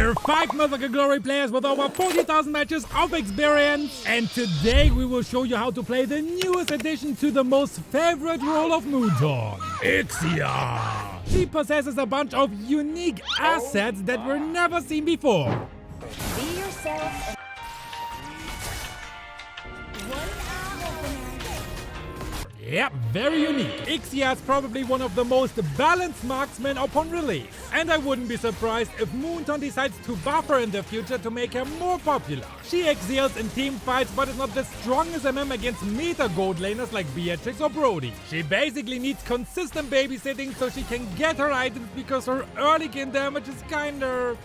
We're 5 mythical glory players with over 40,000 matches of experience, and today we will show you how to play the newest addition to the most favorite role of Moonton, Ixia. She possesses a bunch of unique assets that were never seen before. Be yourself. Yep, very unique. Ixia is probably one of the most balanced marksmen upon release. And I wouldn't be surprised if Moonton decides to buff her in the future to make her more popular. She excels in team fights but is not the strongest MM against meta gold laners like Beatrix or Brody. She basically needs consistent babysitting so she can get her items because her early game damage is kinda...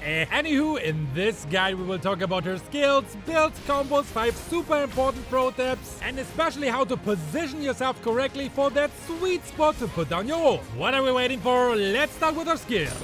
Anywho, in this guide we will talk about her skills, builds, combos, 5 super important pro tips, and especially how to position yourself correctly for that sweet spot to put down your ult. What are we waiting for? Let's start with her skills.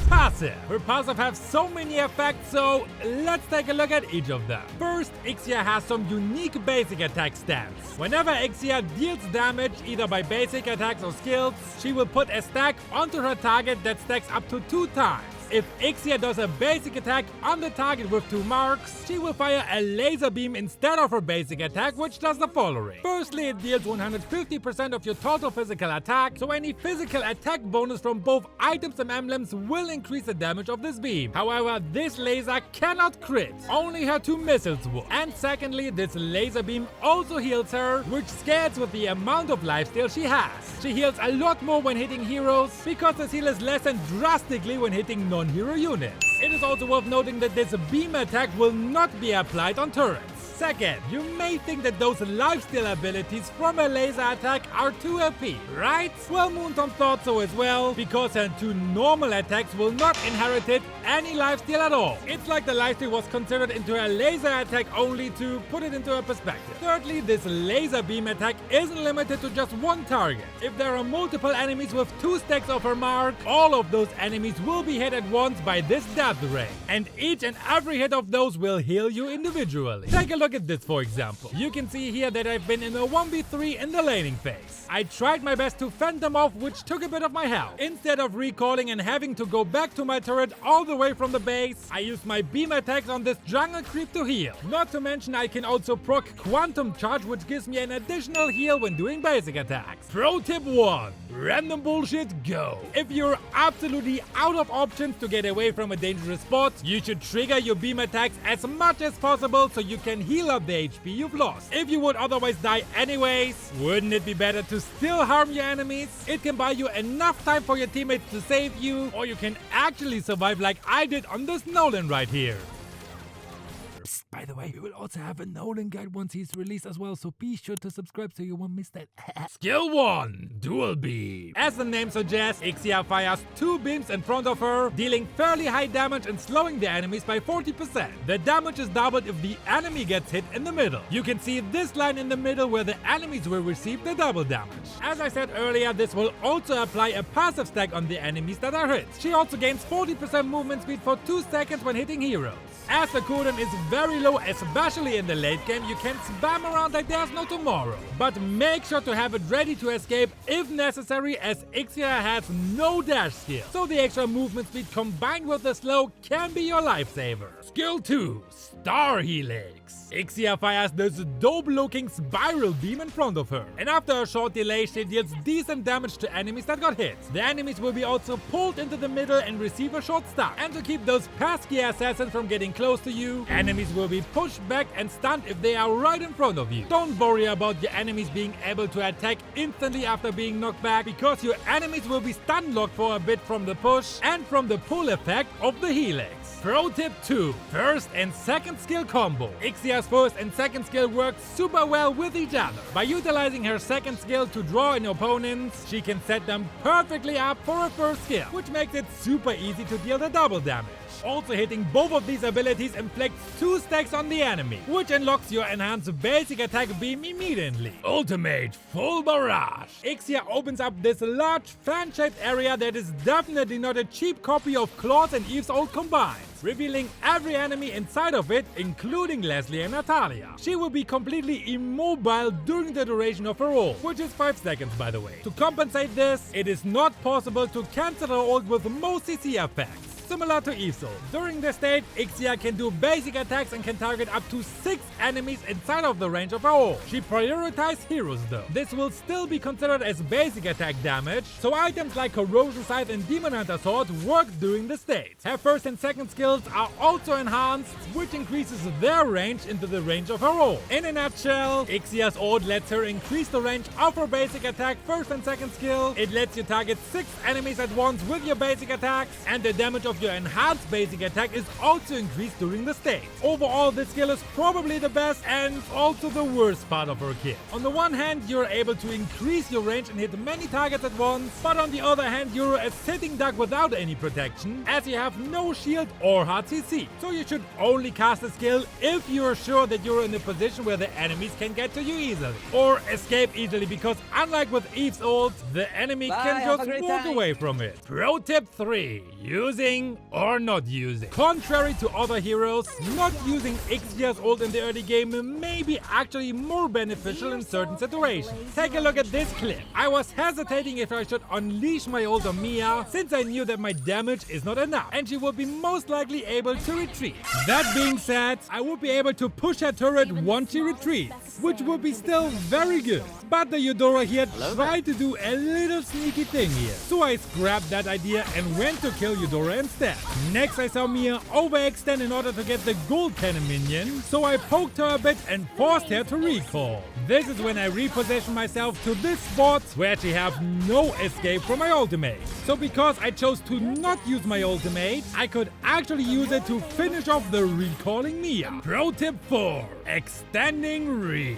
Passive. Her passive have so many effects, so let's take a look at each of them. First, Ixia has some unique basic attack stats. Whenever Ixia deals damage either by basic attacks or skills, she will put a stack onto her target that stacks up to 2 times. If Ixia does a basic attack on the target with 2 marks, she will fire a laser beam instead of her basic attack, which does the following. Firstly, it deals 150% of your total physical attack, so any physical attack bonus from both items and emblems will increase the damage of this beam. However, this laser cannot crit, only her 2 missiles will. And secondly, this laser beam also heals her, which scales with the amount of lifesteal she has. She heals a lot more when hitting heroes, because this heal is lessened drastically when hitting non-hero units. It is also worth noting that this beam attack will not be applied on turrets. Second, you may think that those lifesteal abilities from a laser attack are too OP, right? Well, Moonton thought so as well, because her 2 normal attacks will not inherit any lifesteal at all. It's like the lifesteal was considered into a laser attack only to put it into a perspective. Thirdly, this laser beam attack isn't limited to just 1 target. If there are multiple enemies with 2 stacks of her mark, all of those enemies will be hit at once by this death ray. And each and every hit of those will heal you individually. Take a look at this, for example. You can see here that I've been in a 1v3 in the laning phase. I tried my best to fend them off, which took a bit of my health. Instead of recalling and having to go back to my turret all the way from the base, I used my beam attacks on this jungle creep to heal. Not to mention I can also proc quantum charge, which gives me an additional heal when doing basic attacks. Pro tip 1. Random bullshit, go. If you're absolutely out of options to get away from a dangerous spot, you should trigger your beam attacks as much as possible so you can heal up the HP you've lost. If you would otherwise die anyways, wouldn't it be better to still harm your enemies? It can buy you enough time for your teammates to save you, or you can actually survive like I did on this Nolan right here. Psst, by the way, we will also have a Nolan guide once he's released as well, so be sure to subscribe so you won't miss that. Skill 1. Dual Beam. As the name suggests, Ixia fires 2 beams in front of her, dealing fairly high damage and slowing the enemies by 40%. The damage is doubled if the enemy gets hit in the middle. You can see this line in the middle where the enemies will receive the double damage. As I said earlier, this will also apply a passive stack on the enemies that are hit. She also gains 40% movement speed for 2 seconds when hitting heroes. As the cooldown is very low, especially in the late game, you can spam around like there's no tomorrow. But make sure to have it ready to escape if necessary, as Ixia has no dash skill. So the extra movement speed combined with the slow can be your lifesaver. Skill 2. Star Helix. Ixia fires this dope-looking spiral beam in front of her. And after a short delay, she deals decent damage to enemies that got hit. The enemies will be also pulled into the middle and receive a short stun. And to keep those pesky assassins from getting close to you, enemies will be pushed back and stunned if they are right in front of you. Don't worry about your enemies being able to attack instantly after being knocked back, because your enemies will be stun locked for a bit from the push and from the pull effect of the Helix. Pro tip 2. First and second skill combo. Ixia's first and second skill work super well with each other. By utilizing her second skill to draw in opponents, she can set them perfectly up for her first skill, which makes it super easy to deal the double damage. Also hitting both of these abilities abilities inflict 2 stacks on the enemy, which unlocks your enhanced basic attack beam immediately. Ultimate Full Barrage. Ixia opens up this large fan-shaped area that is definitely not a cheap copy of �K𝐻 and 𝐸𝐵𝐲 combined, revealing every enemy inside of it, including Leslie and Natalia. She will be completely immobile during the duration of her ult, which is 5 seconds by the way. To compensate this, it is not possible to cancel her ult with most CC effects, similar to 𝐸𝐵𝐲. During this state, Ixia can do basic attacks and can target up to 6 enemies inside of the range of her ult. She prioritizes heroes though. This will still be considered as basic attack damage, so items like Corrosion Scythe and Demon Hunter Sword work during the state. Her first and second skills are also enhanced, which increases their range into the range of her ult. In a nutshell, Ixia's ult lets her increase the range of her basic attack first and second skill. It lets you target 6 enemies at once with your basic attacks, and the damage of your enhanced basic attack is also increased during the state. Overall, this skill is probably the best and also the worst part of her kit. On the one hand, you're able to increase your range and hit many targets at once, but on the other hand, you're a sitting duck without any protection, as you have no shield or hard CC. So you should only cast the skill if you're sure that you're in a position where the enemies can get to you easily, or escape easily, because unlike with 𝐸𝐵's ult, the enemy can just walk away from it. Pro tip 3. Using or not using. Contrary to other heroes, not using Ixia's ult in the early game may be actually more beneficial in certain situations. Take a look at this clip. I was hesitating if I should unleash my ult on Mia, since I knew that my damage is not enough and she would be most likely able to retreat. That being said, I would be able to push her turret once she retreats, which would be still very good. But the Eudora here tried to do a little sneaky thing here, so I scrapped that idea and went to kill Eudora instead. Next, I saw Mia overextend in order to get the gold cannon minion, so I poked her a bit and forced her to recall. This is when I repositioned myself to this spot where she have no escape from my ultimate. So because I chose to not use my ultimate, I could actually use it to finish off the recalling Mia. Pro tip 4. Extending reach.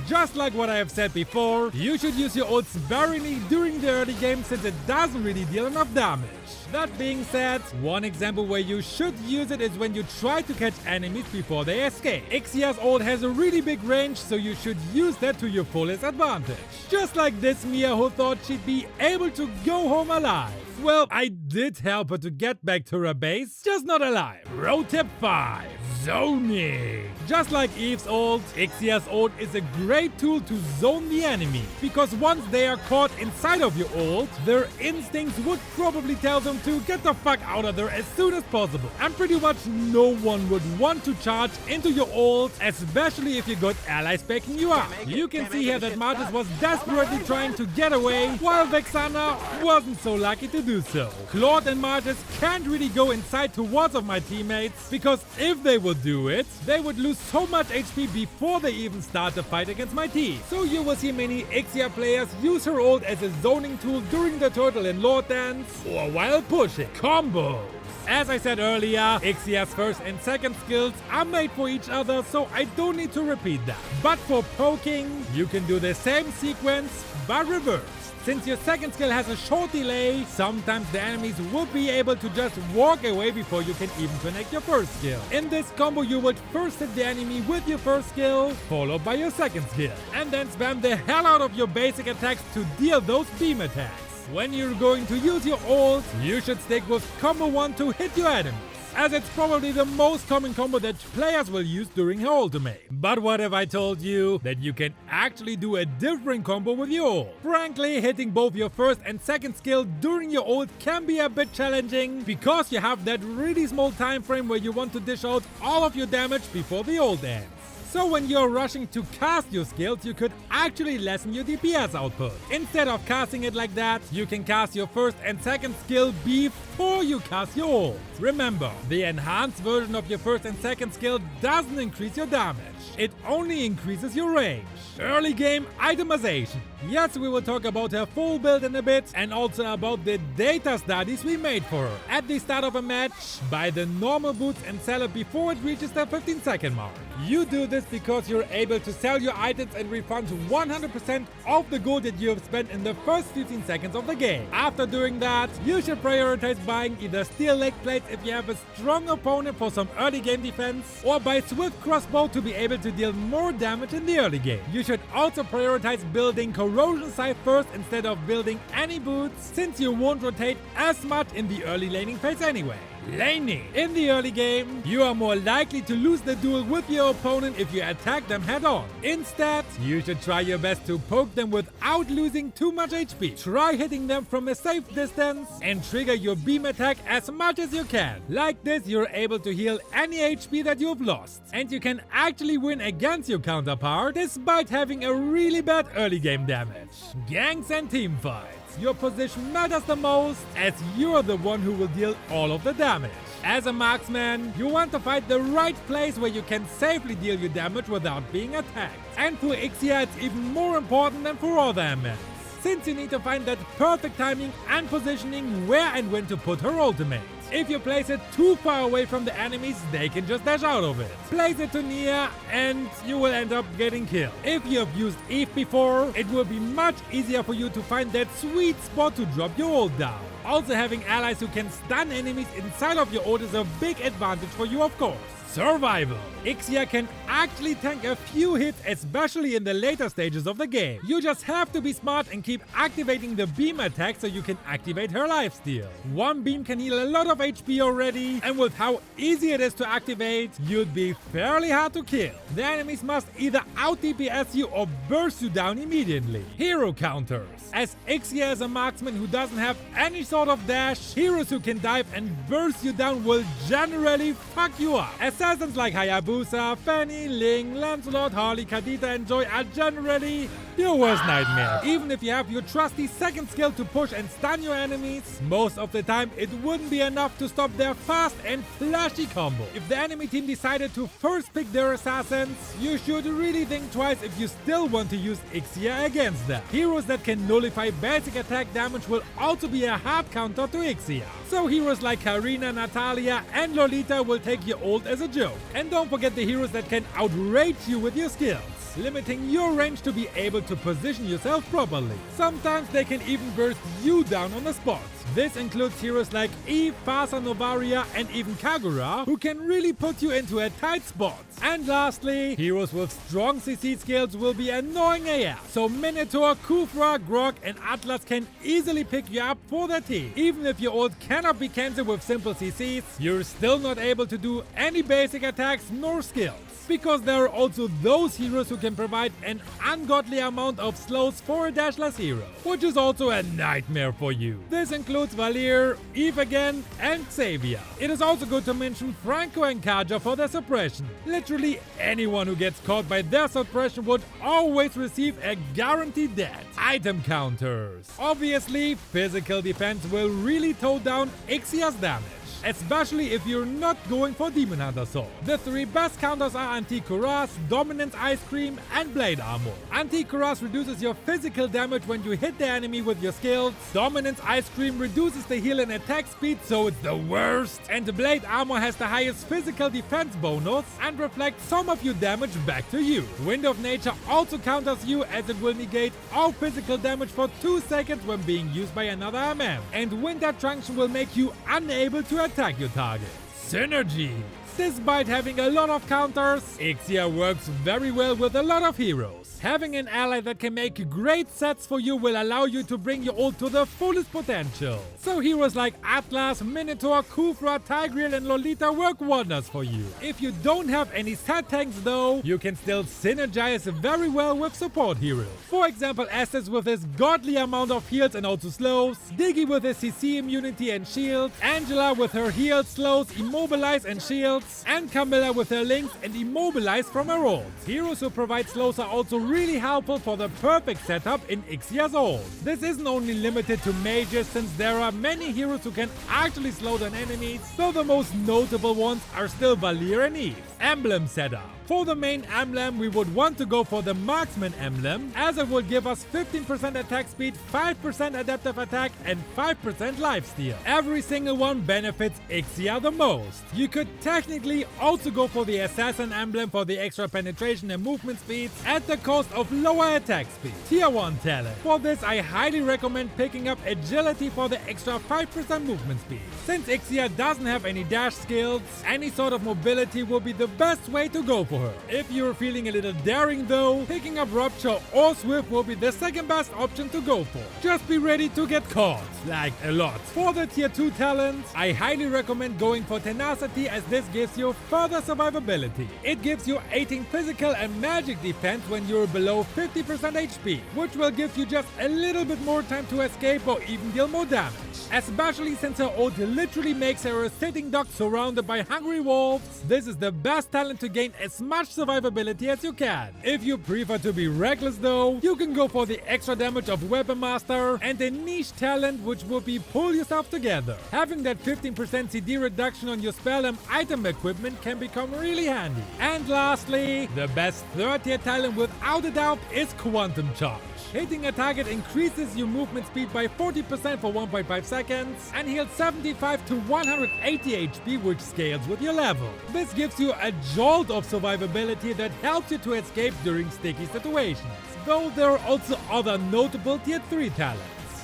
Just like what I have said before, you should use your ult sparingly during the early game since it doesn't really deal enough damage. That being said, one example where you should use it is when you try to catch enemies before they escape. Ixia's ult has a really big range, so you should use that to your fullest advantage. Just like this Mia who thought she'd be able to go home alive. Well, I did help her to get back to her base, just not alive. Pro tip 5. Zoning. Just like 𝐸𝐵's ult, Ixia's ult is a great tool to zone the enemy, because once they are caught inside of your ult, their instincts would probably tell them to get the fuck out of there as soon as possible. And pretty much no one would want to charge into your ult, especially if you got allies backing you up. You can see here that Martis was desperately trying to get away, while Vexana wasn't so lucky to do so. �K𝐻 and Martis can't really go inside towards of my teammates, because if they would do it, they would lose so much HP before they even start the fight against my team. So you will see many Ixia players use her ult as a zoning tool during the Turtle and Lord dance, or while pushing. Combos. As I said earlier, Ixia's first and second skills are made for each other, so I don't need to repeat that. But for poking, you can do the same sequence, but reversed. Since your second skill has a short delay, sometimes the enemies will be able to just walk away before you can even connect your first skill. In this combo, you would first hit the enemy with your first skill, followed by your second skill, and then spam the hell out of your basic attacks to deal those beam attacks. When you're going to use your ult, you should stick with combo 1 to hit your enemies, as it's probably the most common combo that players will use during her ultimate. But what if I told you that you can actually do a different combo with your ult? Frankly, hitting both your first and second skill during your ult can be a bit challenging, because you have that really small time frame where you want to dish out all of your damage before the ult ends. So when you're rushing to cast your skills, you could actually lessen your DPS output. Instead of casting it like that, you can cast your first and second skill before you cast your ult. Remember, the enhanced version of your first and second skill doesn't increase your damage. It only increases your range. Early game itemization. Yes, we will talk about her full build in a bit and also about the data studies we made for her. At the start of a match, buy the normal boots and sell it before it reaches the 15-second mark. You do this because you're able to sell your items and refund 100% of the gold that you have spent in the first 15 seconds of the game. After doing that, you should prioritize buying either steel leg plates if you have a strong opponent for some early game defense, or buy swift crossbow to be able to deal more damage in the early game. You should also prioritize building corrosion sight first instead of building any boots, since you won't rotate as much in the early laning phase anyway. Laning. In the early game, you are more likely to lose the duel with your opponent if you attack them head on. Instead, you should try your best to poke them without losing too much HP. Try hitting them from a safe distance and trigger your beam attack as much as you can. Like this, you're able to heal any HP that you've lost, and you can actually win against your counterpart despite having a really bad early game damage. Ganks and team fights. Your position matters the most, as you're the one who will deal all of the damage. As a marksman, you want to find the right place where you can safely deal your damage without being attacked. And for Ixia, it's even more important than for other MMs, since you need to find that perfect timing and positioning where and when to put her ultimate. If you place it too far away from the enemies, they can just dash out of it. Place it too near and you will end up getting killed. If you have used Eve before, it will be much easier for you to find that sweet spot to drop your ult down. Also, having allies who can stun enemies inside of your ult is a big advantage for you, of course. Survival. Ixia can actually tank a few hits, especially in the later stages of the game. You just have to be smart and keep activating the beam attack so you can activate her lifesteal. One beam can heal a lot of HP already, and with how easy it is to activate, you'd be fairly hard to kill. The enemies must either out DPS you or burst you down immediately. Hero counters. As Ixia is a marksman who doesn't have any sort of dash, heroes who can dive and burst you down will generally fuck you up. Assassins like Hayabusa, Fanny, Ling, Lancelot, Harley, Kadita, and Joy are generally your worst nightmare. Even if you have your trusty second skill to push and stun your enemies, most of the time it wouldn't be enough to stop their fast and flashy combo. If the enemy team decided to first pick their assassins, you should really think twice if you still want to use Ixia against them. Heroes that can nullify basic attack damage will also be a hard counter to Ixia. So heroes like Karina, Natalia, and Lolita will take your ult as a joke. And don't forget the heroes that can outrage you with your skills, limiting your range to be able to position yourself properly. Sometimes they can even burst you down on the spot. This includes heroes like Eve, Fasa, Novaria, and even Kagura, who can really put you into a tight spot. And lastly, heroes with strong CC skills will be annoying AF. So Minotaur, Kufra, Grog, and Atlas can easily pick you up for their team. Even if your ult cannot be cancelled with simple CCs, you're still not able to do any basic attacks nor skills, because there are also those heroes who can provide an ungodly amount of slows for a dashless hero, which is also a nightmare for you. This includes Valier, Eve again, and Xavier. It is also good to mention Franco and Kaja for their suppression. Literally anyone who gets caught by their suppression would always receive a guaranteed death. Item counters. Obviously, physical defense will really toe down Ixia's damage, especially if you're not going for Demon Hunter Sword. The three best counters are Anti-Cuirass, Dominance Ice Cream, and Blade Armor. Anti-Cuirass reduces your physical damage when you hit the enemy with your skills. Dominance Ice Cream reduces the heal and attack speed, so it's the worst. And the Blade Armor has the highest physical defense bonus and reflects some of your damage back to you. Wind of Nature also counters you, as it will negate all physical damage for 2 seconds when being used by another MM. And Winter Trunction will make you unable to attack your target. Synergy. Despite having a lot of counters, Ixia works very well with a lot of heroes. Having an ally that can make great sets for you will allow you to bring your ult to the fullest potential. So heroes like Atlas, Minotaur, Kufra, Tigreal, and Lolita work wonders for you. If you don't have any set tanks though, you can still synergize very well with support heroes. For example, Estes with his godly amount of heals and also slows, Diggy with his CC immunity and shields, Angela with her heals, slows, immobilize and shields, and Camilla with her links and immobilize from her ult. Heroes who provide slows are also really helpful for the perfect setup in Ixia's ult. This isn't only limited to mages, since there are many heroes who can actually slow down enemies, though the most notable ones are still Valier and Eve. Emblem setup. For the main emblem, we would want to go for the Marksman emblem, as it will give us 15% attack speed, 5% adaptive attack, and 5% lifesteal. Every single one benefits Ixia the most. You could technically also go for the Assassin emblem for the extra penetration and movement speeds at the cost of lower attack speed. Tier 1 talent. For this, I highly recommend picking up Agility for the extra 5% movement speed. Since Ixia doesn't have any dash skills, any sort of mobility will be the best way to go for her. If you're feeling a little daring though, picking up Rupture or Swift will be the second best option to go for. Just be ready to get caught, like a lot. For the tier 2 talents, I highly recommend going for Tenacity, as this gives you further survivability. It gives you 18 physical and magic defense when you're below 50% HP, which will give you just a little bit more time to escape or even deal more damage. Especially since her ult literally makes her a sitting duck surrounded by hungry wolves, this is the best talent to gain as much survivability as you can. If you prefer to be reckless though, you can go for the extra damage of Weapon Master and a niche talent which would be Pull Yourself Together. Having that 15% CD reduction on your spell and item equipment can become really handy. And lastly, the best third tier talent without a doubt is Quantum Charge. Hitting a target increases your movement speed by 40% for 1.5 seconds and heals 75 to 180 HP, which scales with your level. This gives you a jolt of survivability that helps you to escape during sticky situations. Though there are also other notable tier 3 talents.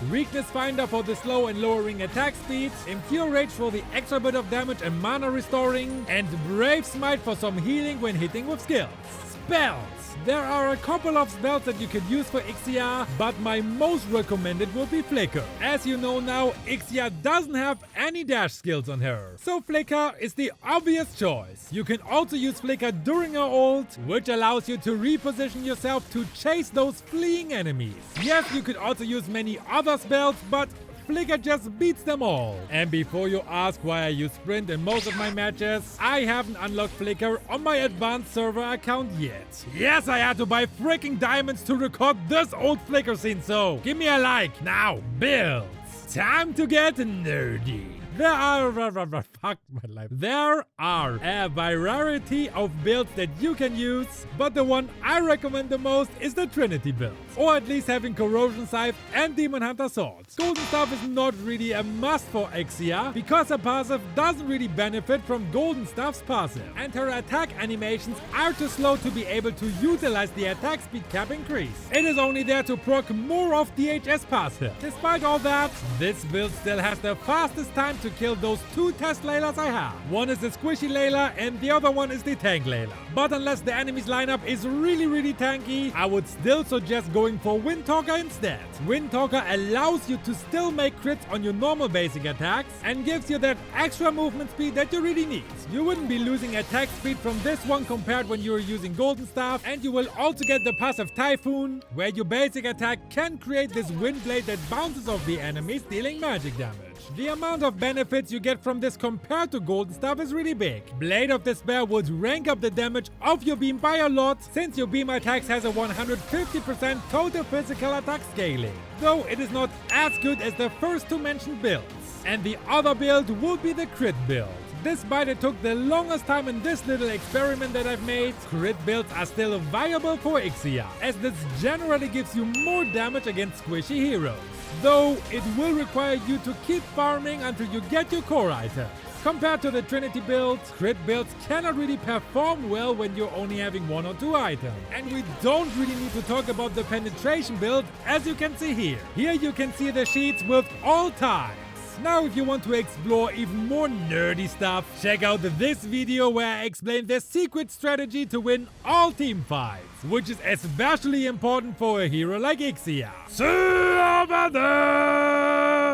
Weakness Finder for the slow and lowering attack speeds, Impure Rage for the extra bit of damage and mana restoring, and Brave Smite for some healing when hitting with skills. Spells. There are a couple of spells that you could use for Ixia, but my most recommended will be Flicker. As you know now, Ixia doesn't have any dash skills on her, so Flicker is the obvious choice. You can also use Flicker during her ult, which allows you to reposition yourself to chase those fleeing enemies. Yes, you could also use many other spells, but Flicker just beats them all. And before you ask why I use Sprint in most of my matches, I haven't unlocked Flicker on my advanced server account yet. Yes, I had to buy freaking diamonds to record this old Flicker scene, so give me a like. Now, builds. Time to get nerdy. There are a variety of builds that you can use, but the one I recommend the most is the Trinity build, or at least having Corrosion Scythe and Demon Hunter Swords. Golden Staff is not really a must for Ixia, because her passive doesn't really benefit from Golden Staff's passive, and her attack animations are too slow to be able to utilize the attack speed cap increase. It is only there to proc more of DHS passive. Despite all that, this build still has the fastest time to kill those two test Laylas I have. One is the squishy Layla and the other one is the tank Layla. But unless the enemy's lineup is really tanky, I would still suggest going for Windtalker instead. Windtalker allows you to still make crits on your normal basic attacks and gives you that extra movement speed that you really need. You wouldn't be losing attack speed from this one compared when you're using Golden Staff, and you will also get the passive Typhoon, where your basic attack can create this wind blade that bounces off the enemies, dealing magic damage. The amount of benefits you get from this compared to Golden Staff is really big. Blade of Despair would rank up the damage of your beam by a lot, since your beam attacks has a 150% total physical attack scaling, though it is not as good as the first two mentioned builds. And the other build would be the crit build. Despite it took the longest time in this little experiment that I've made, crit builds are still viable for Ixia, as this generally gives you more damage against squishy heroes, though it will require you to keep farming until you get your core items. Compared to the Trinity builds, crit builds cannot really perform well when you're only having 1 or 2 items. And we don't really need to talk about the penetration build, as you can see here. Here you can see the sheets with all types. Now if you want to explore even more nerdy stuff, check out this video where I explain the secret strategy to win all team fights, which is especially important for a hero like Ixia. See you over there!